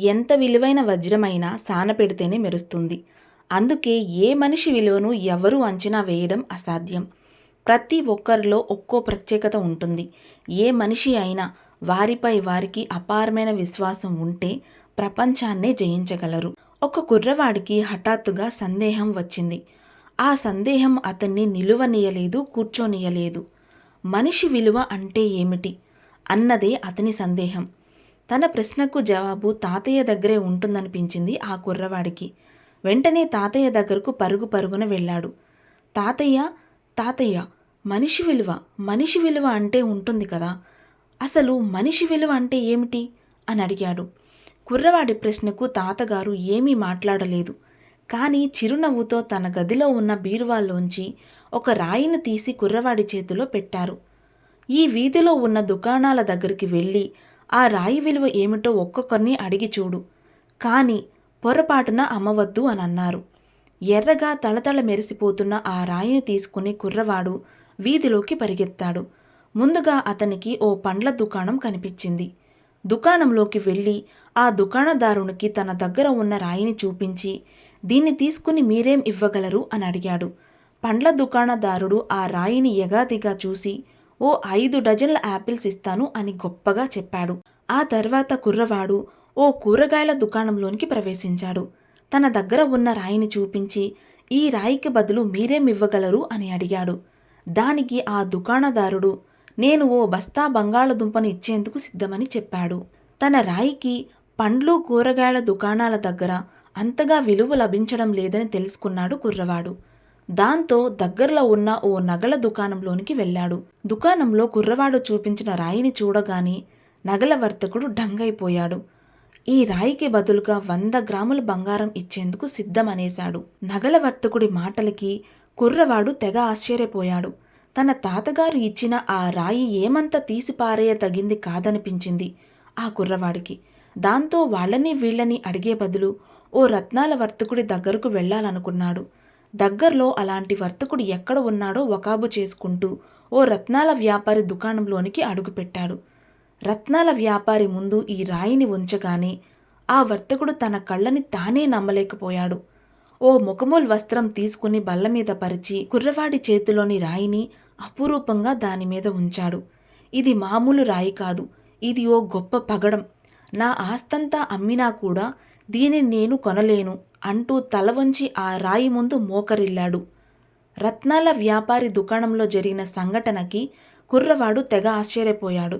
ఎంత విలువైన వజ్రమైనా సానపెడితేనే మెరుస్తుంది. అందుకే ఏ మనిషి విలువను ఎవరూ అంచనా వేయడం అసాధ్యం. ప్రతి ఒక్కరిలో ఒక్కో ప్రత్యేకత ఉంటుంది. ఏ మనిషి అయినా వారిపై వారికి అపారమైన విశ్వాసం ఉంటే ప్రపంచాన్నే జయించగలరు. ఒక కుర్రవాడికి హఠాత్తుగా సందేహం వచ్చింది. ఆ సందేహం అతన్ని నిలువనీయలేదు, కూర్చోనీయలేదు. మనిషి విలువ అంటే ఏమిటి అన్నదే అతని సందేహం. తన ప్రశ్నకు జవాబు తాతయ్య దగ్గరే ఉంటుందనిపించింది ఆ కుర్రవాడికి. వెంటనే తాతయ్య దగ్గరకు పరుగు పరుగున వెళ్ళాడు. తాతయ్య, తాతయ్య, మనిషి విలువ అంటే ఉంటుంది కదా, అసలు మనిషి విలువ అంటే ఏమిటి అని అడిగాడు. కుర్రవాడి ప్రశ్నకు తాతగారు ఏమీ మాట్లాడలేదు. కానీ చిరునవ్వుతో తన గదిలో ఉన్న బీరువాలోంచి ఒక రాయిని తీసి కుర్రవాడి చేతిలో పెట్టారు. ఈ వీధిలో ఉన్న దుకాణాల దగ్గరికి వెళ్ళి ఆ రాయి విలువ ఏమిటో ఒక్కొక్కరిని అడిగి చూడు, కానీ పొరపాటున అమ్మవద్దు అని అన్నారు. ఎర్రగా తళతళ మెరిసిపోతున్న ఆ రాయిని తీసుకుని కుర్రవాడు వీధిలోకి పరిగెత్తాడు. ముందుగా అతనికి ఓ పండ్ల దుకాణం కనిపించింది. దుకాణంలోకి వెళ్ళి ఆ దుకాణదారునికి తన దగ్గర ఉన్న రాయిని చూపించి, దీన్ని తీసుకుని మీరేం ఇవ్వగలరు అని అడిగాడు. పండ్ల దుకాణదారుడు ఆ రాయిని యగాదిగా చూసి, ఓ 5 డజన్ల యాపిల్స్ ఇస్తాను అని గొప్పగా చెప్పాడు. ఆ తర్వాత కుర్రవాడు ఓ కూరగాయల దుకాణంలోనికి ప్రవేశించాడు. తన దగ్గర ఉన్న రాయిని చూపించి, ఈ రాయికి బదులు మీరేం ఇవ్వగలరు అని అడిగాడు. దానికి ఆ దుకాణదారుడు, నేను ఓ బస్తా బంగాళదుంపను ఇచ్చేందుకు సిద్ధమని చెప్పాడు. తన రాయికి పండ్లు కూరగాయల దుకాణాల దగ్గర అంతగా విలువ లభించడం లేదని తెలుసుకున్నాడు కుర్రవాడు. దాంతో దగ్గరలో ఉన్న ఓ నగల దుకాణంలోనికి వెళ్ళాడు. దుకాణంలో కుర్రవాడు చూపించిన రాయిని చూడగానే నగల వర్తకుడు డంగైపోయాడు. ఈ రాయికి బదులుగా 100 గ్రాముల బంగారం ఇచ్చేందుకు సిద్ధమనేశాడు. నగల వర్తకుడి మాటలకి కుర్రవాడు తెగ ఆశ్చర్యపోయాడు. తన తాతగారు ఇచ్చిన ఆ రాయి ఏమంత తీసిపారేయ తగింది కాదనిపించింది ఆ కుర్రవాడికి. దాంతో వాళ్ళని వీళ్ళని అడిగే బదులు ఓ రత్నాల వర్తకుడి దగ్గరకు వెళ్ళాలనుకున్నాడు. దగ్గరలో అలాంటి వర్తకుడు ఎక్కడ ఉన్నాడో వకాబు చేసుకుంటూ ఓ రత్నాల వ్యాపారి దుకాణంలోనికి అడుగుపెట్టాడు. రత్నాల వ్యాపారి ముందు ఈ రాయిని ఉంచగానే ఆ వర్తకుడు తన కళ్ళని తానే నమ్మలేకపోయాడు. ఓ ముఖమూల్ వస్త్రం తీసుకుని బల్లమీద పరిచి కుర్రవాడి చేతిలోని రాయిని అపురూపంగా దానిమీద ఉంచాడు. ఇది మామూలు రాయి కాదు, ఇది ఓ గొప్ప పగడం. నా ఆస్తంతా అమ్మినా కూడా దీనిని నేను కొనలేను అంటూ తల వంచి ఆ రాయి ముందు మోకరిల్లాడు. రత్నాల వ్యాపారి దుకాణంలో జరిగిన సంఘటనకి కుర్రవాడు తెగ ఆశ్చర్యపోయాడు.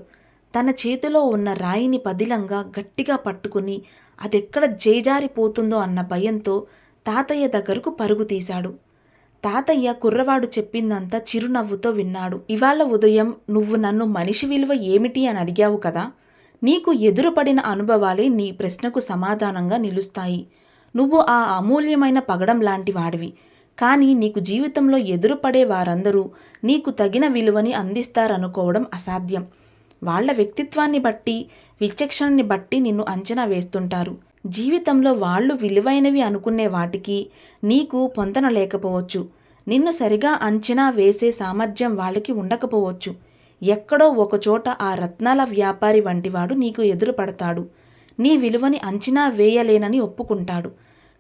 తన చేతిలో ఉన్న రాయిని పదిలంగా గట్టిగా పట్టుకుని అదెక్కడ చేజారిపోతుందో అన్న భయంతో తాతయ్య దగ్గరకు పరుగు తీశాడు. తాతయ్య కుర్రవాడు చెప్పిందంతా చిరునవ్వుతో విన్నాడు. ఇవాళ ఉదయం నువ్వు నన్ను మనిషి విలువ ఏమిటి అని అడిగావు కదా, నీకు ఎదురుపడిన అనుభవాలే నీ ప్రశ్నకు సమాధానంగా నిలుస్తాయి. నువ్వు ఆ అమూల్యమైన పగడం లాంటి వాడివి. కానీ నీకు జీవితంలో ఎదురుపడే వారందరూ నీకు తగిన విలువని అందిస్తారనుకోవడం అసాధ్యం. వాళ్ల వ్యక్తిత్వాన్ని బట్టి, విచక్షణని బట్టి నిన్ను అంచనా వేస్తుంటారు. జీవితంలో వాళ్ళు విలువైనవి అనుకునే వాటికి నీకు పొంతన లేకపోవచ్చు. నిన్ను సరిగా అంచనా వేసే సామర్థ్యం వాళ్ళకి ఉండకపోవచ్చు. ఎక్కడో ఒకచోట ఆ రత్నాల వ్యాపారి వంటివాడు నీకు ఎదురుపడతాడు. నీ విలువని అంచనా వేయలేనని ఒప్పుకుంటాడు.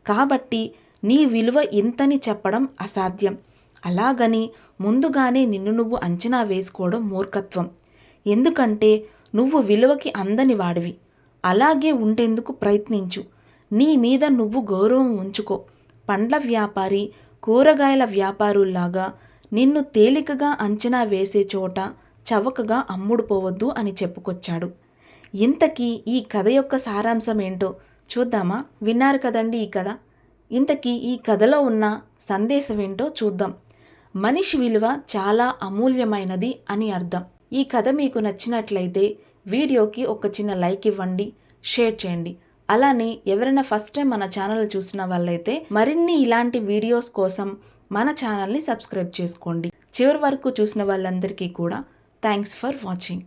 కాబట్టి నీ విలువ ఇంతని చెప్పడం అసాధ్యం. అలాగని ముందుగానే నిన్ను నువ్వు అంచనా వేసుకోవడం మూర్ఖత్వం. ఎందుకంటే నువ్వు విలువకి అందని వాడివి. అలాగే ఉండేందుకు ప్రయత్నించు. నీ మీద నువ్వు గౌరవం ఉంచుకో. పండ్ల వ్యాపారి, కూరగాయల వ్యాపారుల్లాగా నిన్ను తేలికగా అంచనా వేసే చోట చవకగా అమ్ముడుపోవద్దు అని చెప్పుకొచ్చాడు. ఇంతకీ ఈ కథ యొక్క సారాంశం ఏంటో చూద్దామా? విన్నారు కదండి ఈ కథ. ఇంతకీ ఈ కథలో ఉన్న సందేశం ఏంటో చూద్దాం. మనిషి విలువ చాలా అమూల్యమైనది అని అర్థం. ఈ కథ మీకు నచ్చినట్లయితే వీడియోకి ఒక చిన్న లైక్ ఇవ్వండి, షేర్ చేయండి. అలానే ఎవరైనా ఫస్ట్ టైం మన ఛానల్ చూసిన వాళ్ళైతే మరిన్ని ఇలాంటి వీడియోస్ కోసం మన ఛానల్ని సబ్స్క్రైబ్ చేసుకోండి. చివరి వరకు చూసిన వాళ్ళందరికీ కూడా థ్యాంక్స్ ఫర్ వాచింగ్.